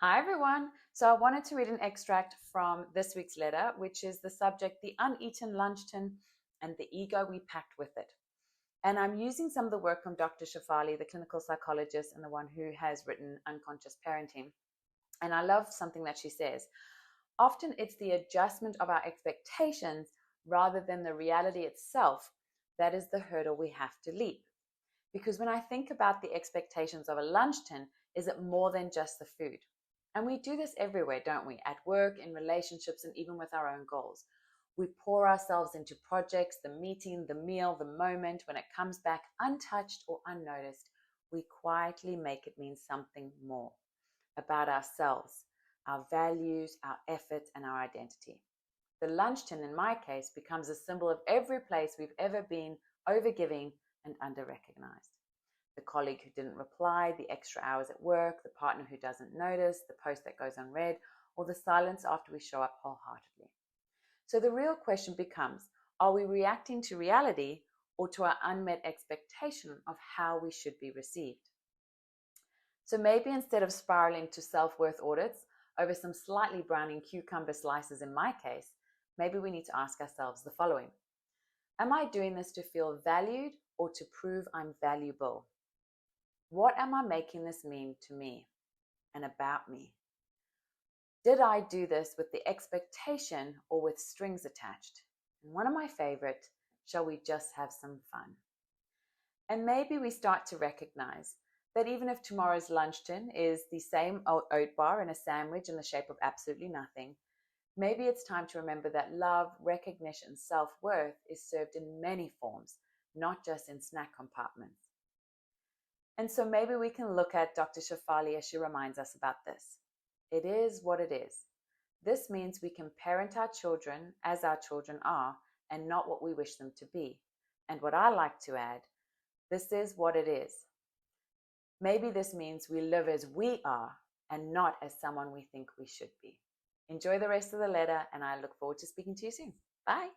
Hi, everyone. So, I wanted to read an extract from this week's letter, which is the subject The Uneaten Lunch Tin and the Ego We Packed with It. And I'm using some of the work from Dr. Shafali, the clinical psychologist and the one who has written Unconscious Parenting. And I love something that she says. Often it's the adjustment of our expectations rather than the reality itself that is the hurdle we have to leap. Because when I think about the expectations of a lunch tin, is it more than just the food? And we do this everywhere, don't we? At work, in relationships, and even with our own goals. We pour ourselves into projects, the meeting, the meal, the moment. When it comes back untouched or unnoticed, we quietly make it mean something more about ourselves, our values, our efforts, and our identity. The lunch tin, in my case, becomes a symbol of every place we've ever been overgiving and under-recognized. The colleague who didn't reply, the extra hours at work, the partner who doesn't notice, the post that goes unread, or the silence after we show up wholeheartedly. So the real question becomes, are we reacting to reality or to our unmet expectation of how we should be received? So maybe instead of spiraling to self-worth audits over some slightly browning cucumber slices in my case, maybe we need to ask ourselves the following. Am I doing this to feel valued or to prove I'm valuable? What am I making this mean to me and about me? Did I do this with the expectation or with strings attached? And one of my favorite, shall we just have some fun? And maybe we start to recognize that even if tomorrow's lunch tin is the same oat bar and a sandwich in the shape of absolutely nothing, maybe it's time to remember that love, recognition, self-worth is served in many forms, not just in snack compartments. And so maybe we can look at Dr. Shafali as she reminds us about this. It is what it is. This means we can parent our children as our children are and not what we wish them to be. And what I like to add, this is what it is. Maybe this means we live as we are and not as someone we think we should be. Enjoy the rest of the letter, and I look forward to speaking to you soon. Bye.